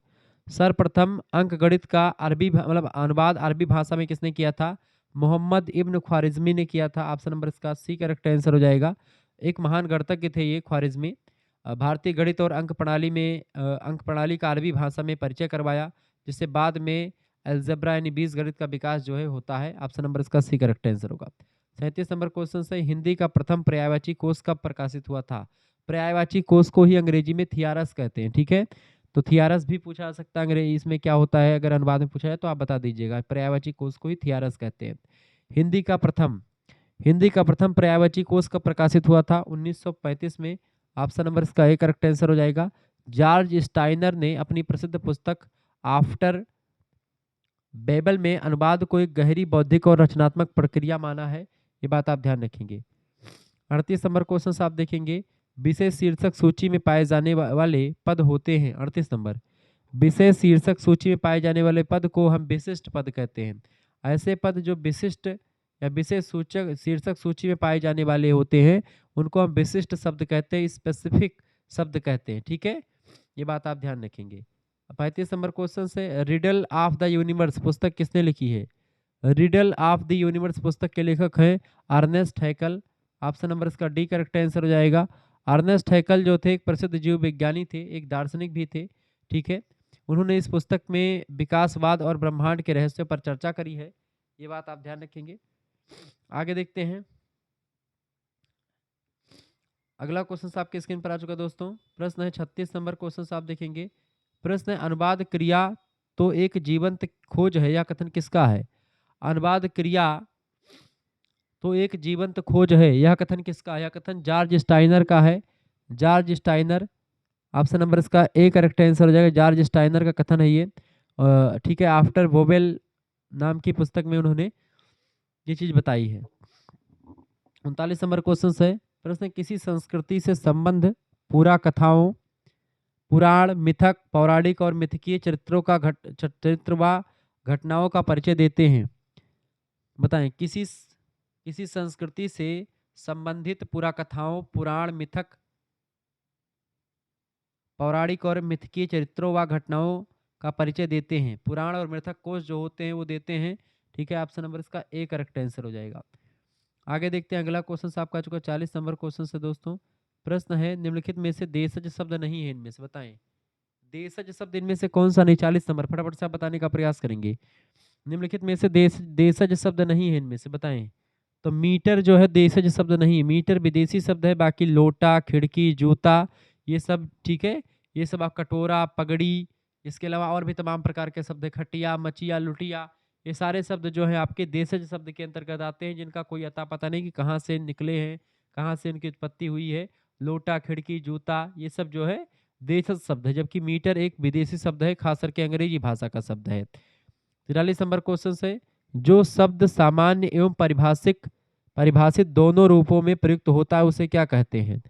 सर्वप्रथम अंकगणित का मतलब अनुवाद अरबी भाषा में किसने किया था? मोहम्मद इब्न ख्वारिज़मी ने किया था। ऑप्शन नंबर इसका सी करेक्ट आंसर हो जाएगा। एक महान गणितज्ञ थे ये ख्वारिज़मी। भारतीय गणित और अंक प्रणाली में अंक प्रणाली का अरबी भाषा में परिचय करवाया, जिससे बाद में अलजेब्रा यानी बीजगणित का विकास जो है होता है। ऑप्शन नंबर इसका सी करेक्ट आंसर होगा। 37 नंबर क्वेश्चन से हिंदी का प्रथम पर्यायवाची कोश कब प्रकाशित हुआ था? पर्यायवाची कोश को ही अंग्रेजी में थियारस कहते हैं, ठीक है। तो थियारस भी पूछा जा सकता है अंग्रेजी, इसमें क्या होता है अगर अनुवाद में पूछा जाए तो आप बता दीजिएगा। पर्यायवाची कोश को ही थियारस कहते हैं। हिंदी का प्रथम पर्यायवाची कोश कब प्रकाशित हुआ था? 1935 में। ऑप्शन नंबर इसका ए करेक्ट आंसर हो जाएगा। जॉर्ज स्टाइनर ने अपनी प्रसिद्ध पुस्तक आफ्टर बेबल में अनुवाद को एक गहरी बौद्धिक और रचनात्मक प्रक्रिया माना है। ये बात आप ध्यान रखेंगे। 38 नंबर क्वेश्चन आप देखेंगे, विशेष शीर्षक सूची में पाए जाने वाले पद होते हैं। 38 नंबर, विशेष शीर्षक सूची में पाए जाने वाले पद को हम विशिष्ट पद कहते हैं। ऐसे पद जो विशिष्ट या विशेष सूचक शीर्षक सूची में पाए जाने वाले होते हैं उनको हम विशिष्ट शब्द कहते हैं, स्पेसिफिक शब्द कहते हैं, ठीक है। ये बात आप ध्यान रखेंगे। 35 नंबर क्वेश्चन से, रिडल ऑफ द यूनिवर्स पुस्तक किसने लिखी है? रिडल ऑफ द यूनिवर्स पुस्तक के लेखक हैं अर्नेस्ट हैकल। ऑप्शन नंबर इसका डी करेक्ट आंसर हो जाएगा। अर्नेस्ट हैकल जो थे एक प्रसिद्ध जीव विज्ञानी थे, एक दार्शनिक भी थे, ठीक है। उन्होंने इस पुस्तक में विकासवाद और ब्रह्मांड के रहस्यों पर चर्चा करी है। ये बात आप ध्यान रखेंगे। आगे देखते हैं। अगला क्वेश्चन आपके स्क्रीन पर आ चुका दोस्तों। प्रश्न है 36 नंबर क्वेश्चन आप देखेंगे। प्रश्न है, अनुवाद क्रिया तो एक जीवंत खोज है, यह कथन किसका है? अनुवाद क्रिया तो एक जीवंत खोज है, यह कथन किसका है? यह कथन जॉर्ज स्टाइनर का है। जॉर्ज स्टाइनर, ऑप्शन नंबर इसका ए करेक्ट आंसर हो जाएगा। जॉर्ज स्टाइनर का कथन है ये, ठीक है। आफ्टर बोबेल नाम की पुस्तक में उन्होंने ये चीज बताई है। 39 नंबर क्वेश्चन है। प्रश्न, किसी संस्कृति से संबंध पूरा कथाओं, पुराण, मिथक, पौराणिक और मिथकीय चरित्रों का चरित्र व घटनाओं का परिचय देते हैं। बताएं, किसी संस्कृति से संबंधित पुरा कथाओं, पुराण, मिथक, पौराणिक और मिथकीय चरित्रों व घटनाओं का परिचय देते हैं। पुराण और मिथक कोश जो होते हैं वो देते हैं, ठीक है। ऑप्शन नंबर इसका ए करेक्ट आंसर हो जाएगा। आगे देखते हैं। अगला क्वेश्चन आपका चुका 40 नंबर क्वेश्चन से दोस्तों। प्रश्न है, निम्नलिखित में से देशज शब्द नहीं है इनमें से, बताएं देशज शब्द इनमें से कौन सा नहीं? 40 नंबर, फटाफट से आप बताने का प्रयास करेंगे। निम्नलिखित में से देशज शब्द नहीं है इनमें से, बताएं। तो मीटर जो है देशज शब्द नहीं है, मीटर विदेशी शब्द है। बाकी लोटा, खिड़की, जूता, ये सब ठीक है। ये सब आप कटोरा, पगड़ी, इसके अलावा और भी तमाम प्रकार के शब्द है, खटिया, मचिया, लुटिया, ये सारे शब्द जो है आपके देशज शब्द के अंतर्गत आते हैं, जिनका कोई अता पता नहीं कि कहाँ से निकले हैं, कहाँ से इनकी उत्पत्ति हुई है। लोटा, खिड़की, जूता, ये सब जो है देशज शब्द है, जबकि मीटर एक विदेशी शब्द है, खास करके अंग्रेजी भाषा का शब्द है। 43 नंबर क्वेश्चन से, जो शब्द सामान्य एवं परिभाषित दोनों रूपों में प्रयुक्त होता है उसे क्या कहते हैं?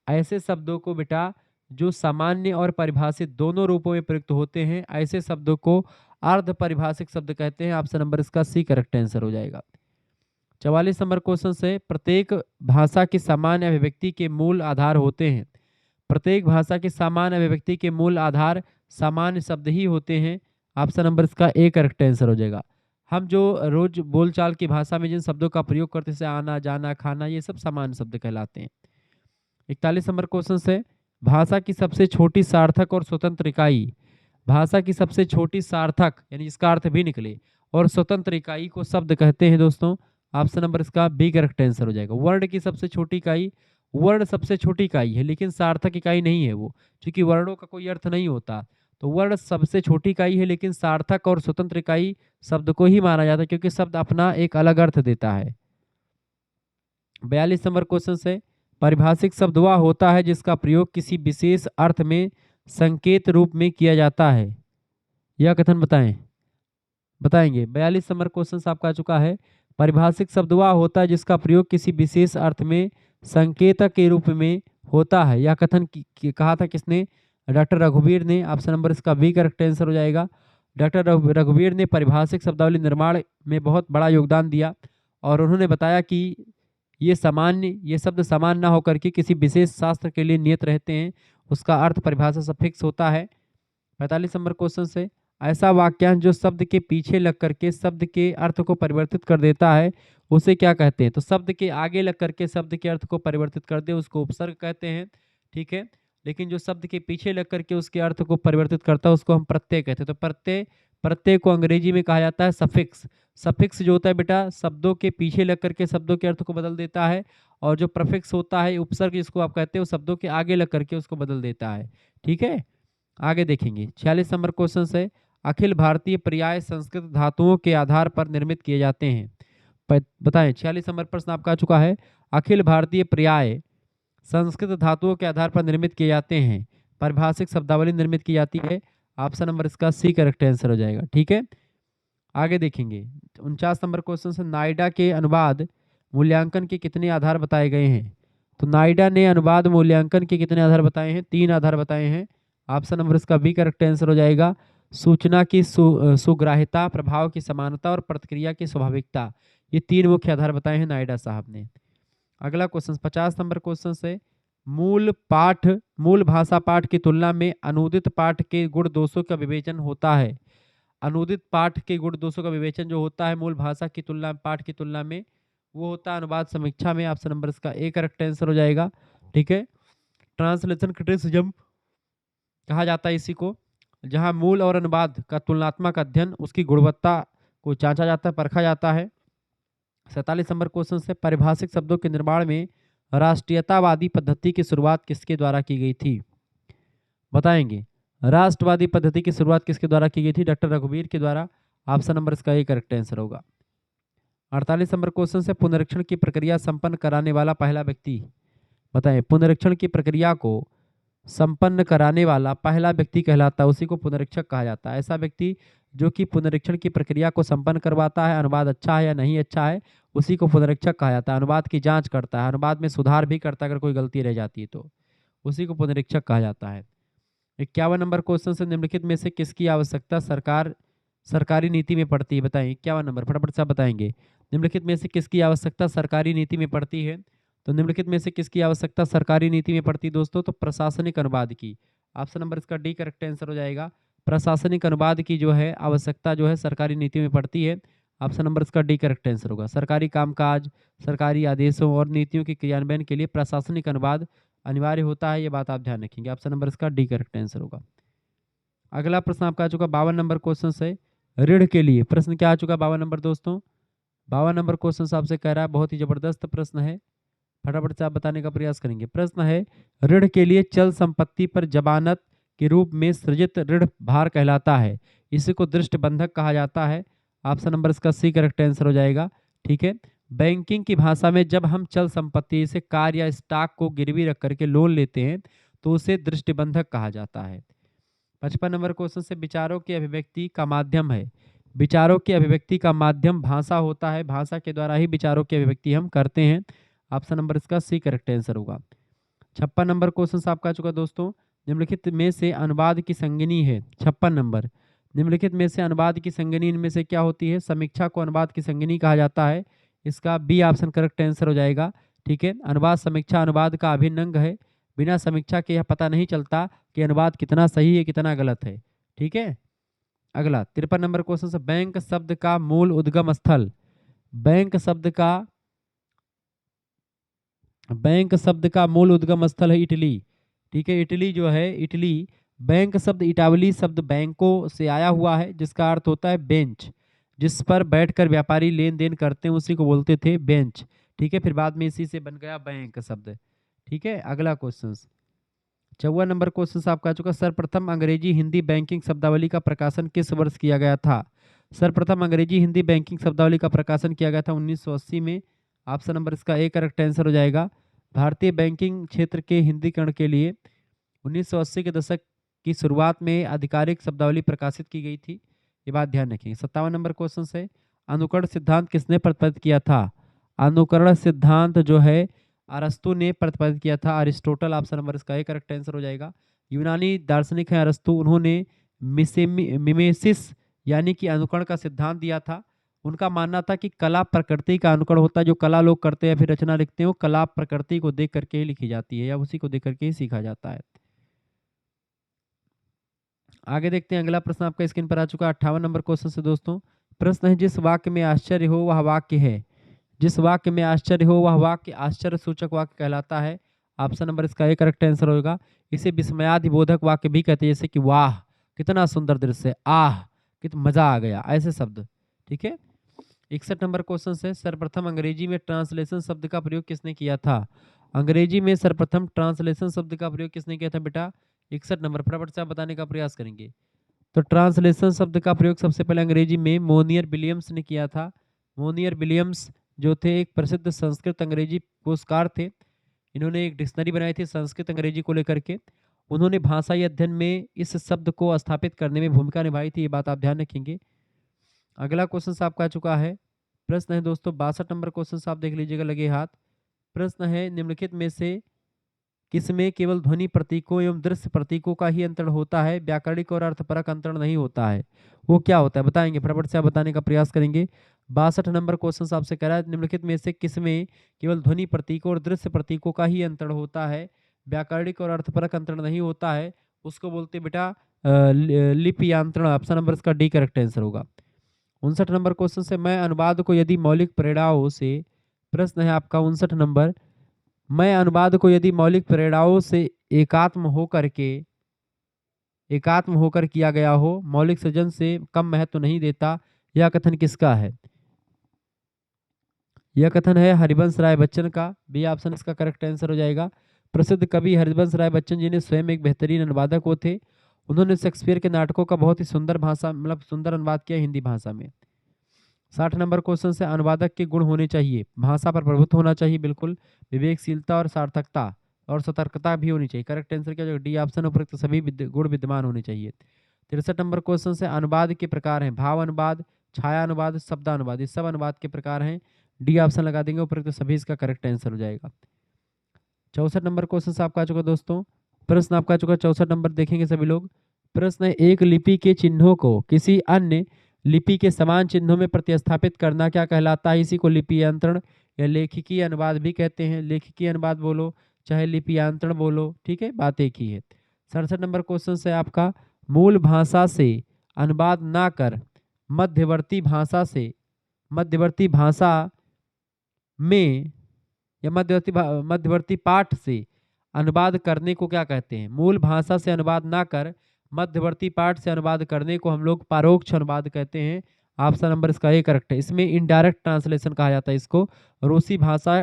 ऐसे शब्दों को बेटा जो सामान्य और परिभाषित दोनों रूपों में प्रयुक्त होते हैं, ऐसे शब्दों को अर्ध परिभाषिक शब्द कहते हैं। ऑप्शन नंबर इसका सी करेक्ट आंसर हो जाएगा। 44 नंबर क्वेश्चन से, प्रत्येक भाषा की सामान्य अभिव्यक्ति के मूल आधार होते हैं। प्रत्येक भाषा की सामान्य अभिव्यक्ति के मूल आधार सामान्य शब्द ही होते हैं। ऑप्शन नंबर इसका ए करेक्ट आंसर हो जाएगा। हम जो रोज बोलचाल की भाषा में जिन शब्दों का प्रयोग करते हैं, जैसे आना, जाना, खाना, ये सब सामान्य शब्द कहलाते हैं। 41 नंबर क्वेश्चन से, भाषा की सबसे छोटी सार्थक और स्वतंत्र इकाई, भाषा की सबसे छोटी सार्थक यानी जिसका अर्थ भी निकले और स्वतंत्र इकाई को शब्द कहते हैं दोस्तों। ऑप्शन नंबर इसका बी करेक्ट आंसर हो जाएगा। वर्ण की सबसे छोटी इकाई, वर्ण सबसे छोटी इकाई है लेकिन सार्थक इकाई नहीं है वो, क्योंकि वर्णों का कोई अर्थ नहीं होता। तो वर्ण सबसे छोटी इकाई है लेकिन सार्थक और स्वतंत्र इकाई शब्द को ही माना जाता है, क्योंकि शब्द अपना एक अलग अर्थ देता है। 42 नंबर क्वेश्चन से, परिभाषिक शब्द वह होता है जिसका प्रयोग किसी विशेष अर्थ में संकेत रूप में किया जाता है। यह कथन बताएंगे। 42 नंबर क्वेश्चन आपका आ चुका है। परिभाषिक शब्द वह होता है जिसका प्रयोग किसी विशेष अर्थ में संकेतक के रूप में होता है। यह कथन कहा था किसने? डॉक्टर रघुवीर ने। ऑप्शन नंबर इसका बी करेक्ट आंसर हो जाएगा। डॉक्टर रघुवीर ने परिभाषिक शब्दावली निर्माण में बहुत बड़ा योगदान दिया और उन्होंने बताया कि ये शब्द समान ना होकर के किसी विशेष शास्त्र के लिए नियत रहते हैं, उसका अर्थ परिभाषा सफिक्स होता है। 45 नंबर क्वेश्चन से, ऐसा वाक्यांश जो शब्द के पीछे लग करके शब्द के अर्थ को परिवर्तित कर देता है उसे क्या कहते हैं? तो शब्द के आगे लग करके शब्द के अर्थ को परिवर्तित कर दे उसको उपसर्ग कहते हैं, ठीक है। लेकिन जो शब्द के पीछे लग करके उसके अर्थ को परिवर्तित करता है उसको हम प्रत्यय कहते हैं। तो प्रत्यय प्रत्यय को अंग्रेजी में कहा जाता है सफिक्स। सफिक्स जो होता है बेटा शब्दों के पीछे लग करके शब्दों के अर्थ को बदल देता है, और जो प्रफिक्स होता है उपसर्ग जिसको आप कहते हो शब्दों के आगे लग करके उसको बदल देता है, ठीक है। आगे देखेंगे 46 नंबर क्वेश्चन से, अखिल भारतीय पर्याय संस्कृत धातुओं के आधार पर निर्मित किए जाते हैं। बताएं 46 नंबर प्रश्न आपका आ चुका है। अखिल भारतीय पर्याय संस्कृत धातुओं के आधार पर निर्मित किए जाते हैं, परिभाषिक शब्दावली निर्मित की जाती है। ऑप्शन नंबर इसका सी करेक्ट आंसर हो जाएगा, ठीक है। आगे देखेंगे 49 नंबर क्वेश्चन से, नायडा के अनुवाद मूल्यांकन के कितने आधार बताए गए हैं? तो नायडा ने अनुवाद मूल्यांकन के कितने आधार बताए हैं? 3 आधार बताए हैं। ऑप्शन नंबर इसका बी करेक्ट आंसर हो जाएगा। सूचना की सुग्राह्यता, प्रभाव की समानता और प्रतिक्रिया की स्वाभाविकता, ये 3 मुख्य आधार बताए हैं नायडा साहब ने। अगला क्वेश्चन 50 नंबर क्वेश्चन से, मूल भाषा पाठ की तुलना में अनुदित पाठ के गुण दोषों का विवेचन होता है। अनुदित पाठ के गुण दोषों का विवेचन जो होता है मूल भाषा की तुलना पाठ की तुलना में, वो होता है अनुवाद समीक्षा में। ऑप्शन नंबर इसका ए करेक्ट आंसर हो जाएगा, ठीक है। ट्रांसलेशन क्रिटिसिज्म कहा जाता है इसी को, जहां मूल और अनुवाद का तुलनात्मक अध्ययन उसकी गुणवत्ता को जांचा जाता है, परखा जाता है। 47 नंबर क्वेश्चन से, पारिभाषिक शब्दों के निर्माण में राष्ट्रीयतावादी पद्धति की शुरुआत किसके द्वारा की गई थी? बताएंगे। राष्ट्रवादी पद्धति की शुरुआत किसके द्वारा की गई थी? डॉक्टर रघुवीर के द्वारा। ऑप्शन नंबर इसका ए करेक्ट आंसर होगा। 48 नंबर क्वेश्चन से, पुनरीक्षण की प्रक्रिया संपन्न कराने वाला पहला व्यक्ति। बताएं, पुनरीक्षण की प्रक्रिया को संपन्न कराने वाला पहला व्यक्ति कहलाता है, उसी को पुनरीक्षक कहा जाता है। ऐसा व्यक्ति जो कि पुनरीक्षण की प्रक्रिया को संपन्न करवाता है, अनुवाद अच्छा है या नहीं अच्छा है, उसी को पुनरीक्षक कहा जाता है। अनुवाद की जांच करता है, अनुवाद में सुधार भी करता है, अगर कोई गलती रह जाती है तो उसी को पुनरीक्षक कहा जाता है। 51 नंबर क्वेश्चन से, निम्नलिखित में से किसकी आवश्यकता सरकारी नीति में पड़ती है? बताएं 51 नंबर, फटाफट से आप बताएंगे। निम्नलिखित में से किसकी आवश्यकता सरकारी नीति में पड़ती है? तो निम्नलिखित में से किसकी आवश्यकता सरकारी नीति में पड़ती है दोस्तों? तो प्रशासनिक अनुवाद की। ऑप्शन नंबर इसका डी करेक्ट आंसर हो जाएगा। प्रशासनिक अनुवाद की जो है आवश्यकता जो है सरकारी नीति में पड़ती है। ऑप्शन नंबर इसका डी करेक्ट आंसर होगा। सरकारी कामकाज, सरकारी आदेशों और नीतियों के क्रियान्वयन के लिए प्रशासनिक अनुवाद अनिवार्य होता है, ये बात आप ध्यान रखेंगे। ऑप्शन नंबर इसका डी करेक्ट आंसर होगा। अगला प्रश्न आपका आ चुका 52 नंबर क्वेश्चन से, ऋण के लिए प्रश्न क्या आ चुका 52 नंबर दोस्तों? 52 नंबर क्वेश्चन आपसे कह रहा है, बहुत ही जबरदस्त प्रश्न है, फटाफट से आप बताने का प्रयास करेंगे। प्रश्न है, ऋण के लिए चल संपत्ति पर जमानत के रूप में सृजित ऋण भार कहलाता है, इसी को दृष्टि बंधक कहा जाता है। ऑप्शन नंबर इसका सी करेक्ट आंसर हो जाएगा, ठीक है। बैंकिंग की भाषा में जब हम चल संपत्ति से कार या स्टॉक को गिरवी रख करके लोन लेते हैं तो उसे दृष्टिबंधक कहा जाता है। 55 नंबर क्वेश्चन से, विचारों की अभिव्यक्ति का माध्यम है। विचारों की अभिव्यक्ति का माध्यम भाषा होता है, भाषा के द्वारा ही विचारों की अभिव्यक्ति हम करते हैं। ऑप्शन नंबर इसका सी करेक्ट आंसर होगा। 56 नंबर क्वेश्चन आपका चुका दोस्तों, निम्नलिखित में से अनुवाद की संज्ञनी है। 56 नंबर, निम्नलिखित में से अनुवाद की संज्ञनी इनमें से क्या होती है? समीक्षा को अनुवाद की संज्ञनी कहा जाता है, इसका बी ऑप्शन करेक्ट आंसर हो जाएगा, ठीक है। अनुवाद समीक्षा अनुवाद का अभिन्न अंग है, बिना समीक्षा के यह पता नहीं चलता कि अनुवाद कितना सही है कितना गलत है, ठीक है। अगला 53 नंबर क्वेश्चन से, बैंक शब्द का मूल उद्गम स्थल। बैंक शब्द का मूल उद्गम स्थल है इटली, ठीक है। इटली जो है, इटली, बैंक शब्द इटावली शब्द बैंको से आया हुआ है, जिसका अर्थ होता है बेंच, जिस पर बैठकर व्यापारी लेन देन करते हैं उसी को बोलते थे बेंच, ठीक है। फिर बाद में इसी से बन गया बैंक शब्द, ठीक है। अगला क्वेश्चन 54 नंबर क्वेश्चन आपका चुका, सर्वप्रथम अंग्रेजी हिंदी बैंकिंग शब्दावली का प्रकाशन किस वर्ष किया गया था? सर्वप्रथम अंग्रेजी हिंदी बैंकिंग शब्दावली का प्रकाशन किया गया था 1980 में। ऑप्शन नंबर इसका ए करेक्ट आंसर हो जाएगा। भारतीय बैंकिंग क्षेत्र के हिंदीकरण के लिए 1980 के दशक की शुरुआत में आधिकारिक शब्दावली प्रकाशित की गई थी, ये बात ध्यान रखेंगे। 57 नंबर क्वेश्चन से, अनुकरण सिद्धांत किसने प्रतिपादित किया था? अनुकरण सिद्धांत जो है अरस्तु ने प्रतिपादित किया था, अरिस्टोटल। ऑप्शन नंबर इसका ए करेक्ट आंसर हो जाएगा। यूनानी दार्शनिक हैं अरस्तु, उन्होंने मिमेसिस यानी कि अनुकरण का सिद्धांत दिया था, उनका मानना था कि कला प्रकृति का अनुकरण होता है। जो कला लोग करते हैं फिर रचना लिखते हैं वो कला प्रकृति को देख करके ही लिखी जाती है या उसी को देख करके ही सीखा जाता है। आगे देखते हैं अगला प्रश्न आपका स्क्रीन पर आ चुका है 58 नंबर क्वेश्चन से दोस्तों। प्रश्न है जिस वाक्य में आश्चर्य हो वह वाक्य है। जिस वाक्य में आश्चर्य हो वह वाक्य आश्चर्य सूचक वाक्य कहलाता है। ऑप्शन नंबर इसका एक करेक्ट आंसर होगा। इसे विस्मयादिबोधक वाक्य भी कहते हैं, जैसे कि वाह कितना सुंदर दृश्य, आह कितना मजा आ गया, ऐसे शब्द। ठीक है। 61 नंबर क्वेश्चन से सर्वप्रथम अंग्रेजी में ट्रांसलेशन शब्द का प्रयोग किसने किया था। अंग्रेजी में सर्वप्रथम ट्रांसलेशन शब्द का प्रयोग किसने किया था बेटा। 61 नंबर फटाफट से आप बताने का प्रयास करेंगे। तो ट्रांसलेशन शब्द का प्रयोग सबसे पहले अंग्रेजी में मोनियर विलियम्स ने किया था। मोनियर विलियम्स जो थे एक प्रसिद्ध संस्कृत अंग्रेजी कोशकार थे। इन्होंने एक डिक्शनरी बनाई थी संस्कृत अंग्रेजी को लेकर के। उन्होंने भाषाई अध्ययन में इस शब्द को स्थापित करने में भूमिका निभाई थी, ये बात आप ध्यान रखेंगे। अगला क्वेश्चन आपका आ चुका है। प्रश्न है दोस्तों 62 नंबर क्वेश्चन आप देख लीजिएगा लगे हाथ। प्रश्न है निम्नलिखित में से किसमें केवल ध्वनि प्रतीकों एवं दृश्य प्रतीकों का ही अंतरण होता है, व्याकरणिक और अर्थपरक अंतरण नहीं होता है। वो क्या होता है बताएंगे, फटाफट से आप बताने का प्रयास करेंगे। 62 नंबर क्वेश्चन आपसे कह रहा है निम्नलिखित में से किसमें केवल ध्वनि प्रतीकों और दृश्य प्रतीकों का ही अंतरण होता है, व्याकरणिक और अर्थपरक अंतरण नहीं होता है। उसको बोलते बेटा लिपियांतरण। ऑप्शन नंबर इसका डी करेक्ट आंसर होगा। 59 नंबर क्वेश्चन से मैं अनुवाद को यदि मौलिक प्रेरणाओं से, प्रश्न है आपका 59 नंबर, मैं अनुवाद को यदि मौलिक प्रेरणाओं से एकात्म होकर किया गया हो, मौलिक सृजन से कम महत्व नहीं देता, यह कथन किसका है। यह कथन है हरिवंश राय बच्चन का। बी ऑप्शन इसका करेक्ट आंसर हो जाएगा। प्रसिद्ध कवि हरिवंश राय बच्चन जी ने स्वयं एक बेहतरीन अनुवादक वो थे। उन्होंने शेक्सपियर के नाटकों का बहुत ही सुंदर भाषा मतलब सुंदर अनुवाद किया हिंदी भाषा में। 60 नंबर क्वेश्चन से अनुवादक के गुण होने चाहिए, भाषा पर प्रभुत्व होना चाहिए बिल्कुल, विवेकशीलता और सार्थकता और सतर्कता भी होनी चाहिए। करेक्ट आंसर क्या होगा, डी ऑप्शन। उपरोक्त सभी गुण विद्यमान होने चाहिए। 63 नंबर क्वेश्चन से अनुवाद के प्रकार हैं, भाव अनुवाद, छाया अनुवाद, शब्दानुवाद, ये सब अनुवाद के प्रकार हैं। डी ऑप्शन लगा देंगे, उपरोक्त सभी इसका करेक्ट आंसर हो जाएगा। 64 नंबर क्वेश्चन से आपका आ चुका दोस्तों। प्रश्न आपका आ चुका 64 नंबर, देखेंगे सभी लोग। प्रश्न है एक लिपि के चिन्हों को किसी अन्य लिपि के समान चिन्हों में प्रतिस्थापित करना क्या कहलाता है। इसी को लिपियंत्रण या लेखिकी अनुवाद भी कहते हैं। लेखिकी अनुवाद बोलो चाहे लिपियांतरण बोलो, ठीक है, बात एक ही है। 67 नंबर क्वेश्चन से आपका मूल भाषा से अनुवाद ना कर मध्यवर्ती भाषा में या मध्यवर्ती पाठ से अनुवाद करने को क्या कहते हैं। मूल भाषा से अनुवाद ना कर मध्यवर्ती पाठ से अनुवाद करने को हम लोग परोक्ष अनुवाद कहते हैं। ऑप्शन नंबर इसका ए करेक्ट है। इसमें इनडायरेक्ट ट्रांसलेशन कहा जाता है इसको। रूसी भाषा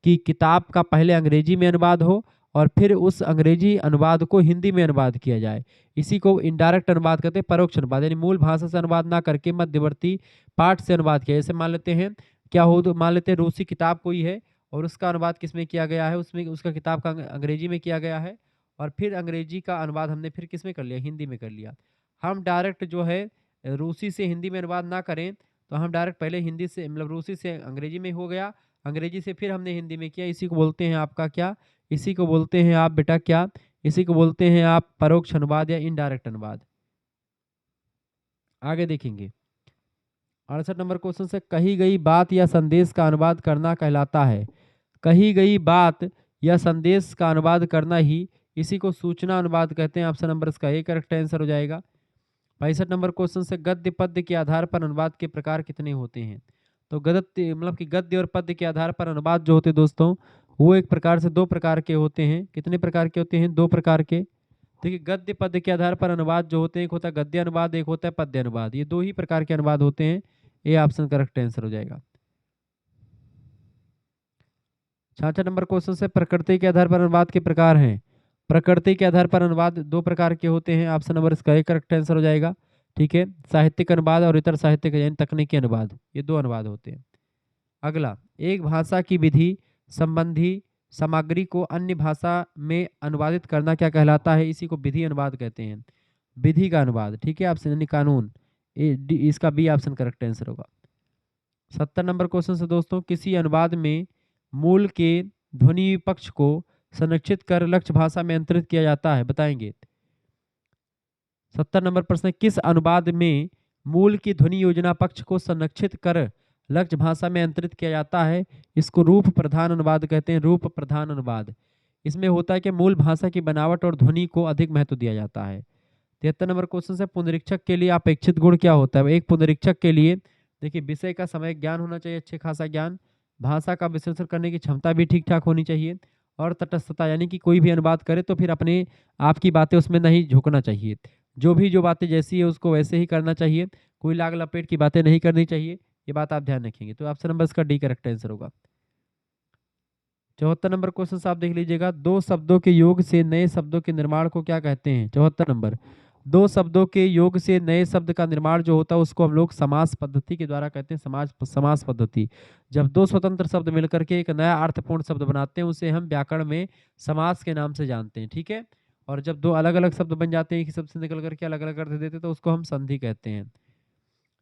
की किताब का पहले अंग्रेजी में अनुवाद हो और फिर उस अंग्रेजी अनुवाद को हिंदी में अनुवाद किया जाए, इसी को इनडायरेक्ट अनुवाद कहते हैं, परोक्ष अनुवाद। यानी मूल भाषा से अनुवाद ना करके मध्यवर्ती पाठ से अनुवाद किया। जैसे मान लेते हैं क्या हो, तो मान लेते हैं रूसी किताब कोई है और उसका अनुवाद किस में किया गया है, उसमें उसका किताब का अंग्रेजी में किया गया है और फिर अंग्रेजी का अनुवाद हमने फिर किस में कर लिया, हिंदी में कर लिया। हम डायरेक्ट जो है रूसी से हिंदी में अनुवाद ना करें तो हम डायरेक्ट पहले हिंदी से मतलब रूसी से अंग्रेजी में हो गया, अंग्रेजी से फिर हमने हिंदी में किया। इसी को बोलते हैं आपका क्या, इसी को बोलते हैं आप बेटा क्या, इसी को बोलते हैं आप परोक्ष अनुवाद या इनडायरेक्ट अनुवाद। आगे देखेंगे 68 नंबर क्वेश्चन से कही गई बात या संदेश का अनुवाद करना कहलाता है। कही गई बात या संदेश का अनुवाद करना ही, इसी को सूचना अनुवाद कहते हैं। ऑप्शन नंबर इसका ए करेक्ट आंसर हो जाएगा। 65 नंबर क्वेश्चन से गद्य पद्य के आधार पर अनुवाद के प्रकार कितने होते हैं। तो गद्य मतलब कि गद्य और पद्य के आधार पर अनुवाद जो होते हैं दोस्तों, वो एक प्रकार से दो प्रकार के होते हैं। कितने प्रकार के होते हैं, दो प्रकार के। देखिए गद्य पद्य के आधार पर अनुवाद जो होते हैं, एक होता है गद्य अनुवाद, एक होता है पद्य अनुवाद। ये दो ही प्रकार के अनुवाद होते हैं। ए ऑप्शन करेक्ट आंसर हो जाएगा। 66 नंबर क्वेश्चन से प्रकृति के आधार पर अनुवाद के प्रकार हैं। प्रकृति के आधार पर अनुवाद दो प्रकार के होते हैं। ऑप्शन नंबर इसका एक करेक्ट आंसर हो जाएगा। ठीक है, साहित्यिक अनुवाद और इतर साहित्यिक यानी तकनीकी अनुवाद, ये दो अनुवाद होते हैं। अगला, एक भाषा की विधि संबंधी सामग्री को अन्य भाषा में अनुवादित करना क्या कहलाता है। इसी को विधि अनुवाद कहते हैं, विधि का अनुवाद। ठीक है, ऑप्शन यानी कानून, इसका बी ऑप्शन करेक्ट आंसर होगा। 70 नंबर क्वेश्चन से दोस्तों, किसी अनुवाद में मूल के ध्वनि पक्ष को संरक्षित कर लक्ष्य भाषा में अंतरित किया जाता है, बताएंगे। 70 नंबर प्रश्न, किस अनुवाद में मूल की ध्वनि योजना पक्ष को संरक्षित कर लक्ष्य भाषा में अंतरित किया जाता है, इसको रूप प्रधान अनुवाद कहते हैं, रूप प्रधान अनुवाद। इसमें होता है कि मूल भाषा की बनावट और ध्वनि को अधिक महत्व दिया जाता है। 73 नंबर क्वेश्चन से पुनरीक्षक के लिए अपेक्षित गुण क्या होता है? एक पुनरीक्षक के लिए देखिए विषय का समय ज्ञान होना चाहिए, अच्छे खासा ज्ञान, भाषा का विश्लेषण करने की क्षमता भी ठीक ठाक होनी चाहिए, और तटस्थता यानी कि कोई भी अनुवाद करे तो फिर अपने आपकी बातें उसमें नहीं झुकना चाहिए, जो बातें जैसी है उसको वैसे ही करना चाहिए, कोई लाग लपेट की बातें नहीं करनी चाहिए, ये बात आप ध्यान रखेंगे। तो ऑप्शन नंबर इसका डी करेक्ट आंसर होगा। 74 नंबर क्वेश्चन आप देख लीजिएगा, दो शब्दों के योग से नए शब्दों के निर्माण को क्या कहते हैं? 74 नंबर, दो शब्दों के योग से नए शब्द का निर्माण जो होता है उसको हम लोग समास पद्धति के द्वारा कहते हैं, समास पद्धति। जब दो स्वतंत्र शब्द मिलकर के एक नया अर्थपूर्ण शब्द बनाते हैं उसे हम व्याकरण में समास के नाम से जानते हैं, ठीक है। और जब दो अलग अलग शब्द बन जाते हैं एक ही शब्द से निकल करके अलग अलग अर्थ देते हैं तो उसको हम संधि कहते हैं।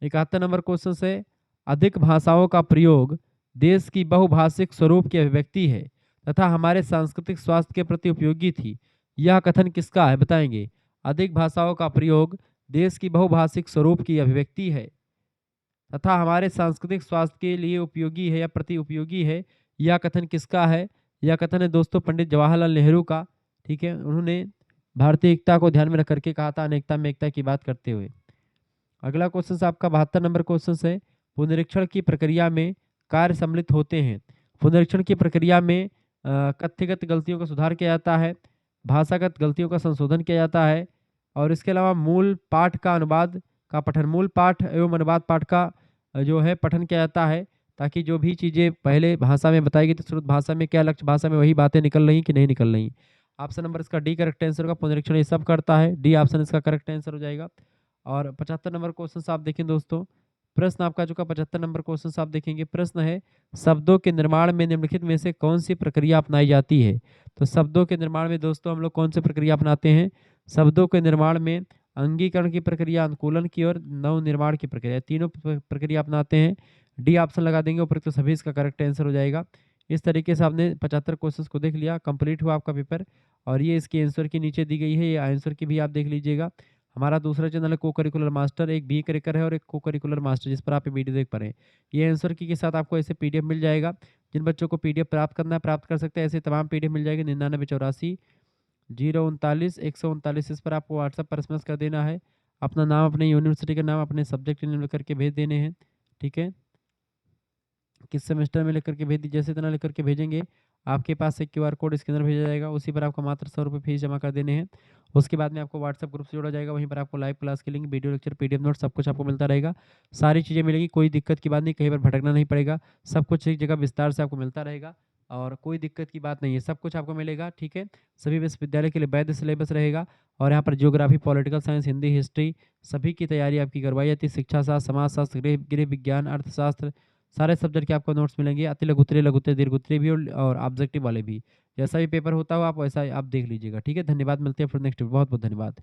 71 नंबर क्वेश्चन से, अधिक भाषाओं का प्रयोग देश की बहुभाषिक स्वरूप की अभिव्यक्ति है तथा हमारे सांस्कृतिक स्वास्थ्य के प्रति उपयोगी थी, यह कथन किसका है? बताएंगे। अधिक भाषाओं का प्रयोग देश की बहुभाषिक स्वरूप की अभिव्यक्ति है तथा हमारे सांस्कृतिक स्वास्थ्य के लिए उपयोगी है या प्रति उपयोगी है, यह कथन किसका है? यह कथन है दोस्तों पंडित जवाहरलाल नेहरू का, ठीक है। उन्होंने भारतीय एकता को ध्यान में रख करके कहा था, अनेकता में एकता की बात करते हुए। अगला क्वेश्चन आपका 72 नंबर क्वेश्चन है, पुनरीक्षण की प्रक्रिया में कार्य सम्मिलित होते हैं। पुनरीक्षण की प्रक्रिया में कथ्यगत गलतियों का सुधार किया जाता है, भाषागत गलतियों का संशोधन किया जाता है, और इसके अलावा मूल पाठ का अनुवाद का पठन, मूल पाठ एवं अनुवाद पाठ का जो है पठन किया जाता है, ताकि जो भी चीज़ें पहले भाषा में बताई गई तो श्रुत भाषा में क्या लक्ष्य भाषा में वही बातें निकल रही कि नहीं निकल रही। ऑप्शन नंबर इसका डी करेक्ट आंसर होगा, पुनरीक्षण ये सब करता है, डी ऑप्शन इसका करेक्ट आंसर हो जाएगा। और 75 नंबर क्वेश्चन आप देखें दोस्तों, प्रश्न आपका जो का 75 नंबर क्वेश्चन आप देखेंगे, प्रश्न है शब्दों के निर्माण में निम्नलिखित में से कौन सी प्रक्रिया अपनाई जाती है? तो शब्दों के निर्माण में दोस्तों हम लोग कौन सी प्रक्रिया अपनाते हैं? शब्दों के निर्माण में अंगीकरण की प्रक्रिया, अनुकूलन की और नव निर्माण की प्रक्रिया, तीनों प्रक्रिया अपनाते हैं। डी ऑप्शन लगा देंगे ऊपर तो सभी इसका करेक्ट आंसर हो जाएगा। इस तरीके से आपने 75 क्वेश्चन को देख लिया, कंप्लीट हुआ आपका पेपर। और ये इसकी आंसर की नीचे दी गई है, ये आंसर की भी आप देख लीजिएगा। हमारा दूसरा चैनल है को करिकुलर मास्टर, एक बी करिकुलर है और एक को करिकुलर मास्टर, जिस पर आप ये वीडियो देख पा रहे हैं। ये आंसर की के साथ आपको ऐसे पीडीएफ मिल जाएगा। जिन बच्चों को पीडीएफ प्राप्त करना है प्राप्त कर सकते हैं, ऐसे तमाम पीडीएफ मिल जाएगी 9984 039 139, इस पर आपको व्हाट्सएप पर एसएमएस कर देना है। अपना नाम, अपने यूनिवर्सिटी का नाम, अपने सब्जेक्ट लिख करके भेज देने हैं, ठीक है। किस सेमेस्टर में लिख करके भेज दी, जैसे इतना लिख करके भेजेंगे आपके पास एक क्यूआर कोड स्कैनर भेजा जाएगा, उसी पर आपको मात्र 100 रुपये फीस जमा कर देने हैं। उसके बाद में आपको व्हाट्सएप ग्रुप से जोड़ा जाएगा, वहीं पर आपको लाइव क्लास की link, video lecture, PDF note सब कुछ आपको मिलता रहेगा। सारी चीज़ें मिलेगी, कोई दिक्कत की बात नहीं, कहीं पर भटकना नहीं पड़ेगा, सब कुछ एक जगह विस्तार से आपको मिलता रहेगा और कोई दिक्कत की बात नहीं है, सब कुछ आपको मिलेगा, ठीक है। सभी विश्वविद्यालय के लिए वैध सिलेबस रहेगा और यहाँ पर geography, political science, Hindi, history सभी की तैयारी आपकी करवाई जाती है। शिक्षा शास्त्र, समाज शास्त्र, गृह विज्ञान, अर्थशास्त्र, सारे सब्जेक्ट के आपको नोट्स मिलेंगे, अति लघुत्तरीय, लघुत्तरीय, दीर्घोत्तरीय भी और ऑब्जेक्टिव वाले भी। जैसा भी पेपर होता हो आप वैसा आप देख लीजिएगा, ठीक है। धन्यवाद, मिलते हैं फिर नेक्स्ट। बहुत बहुत धन्यवाद।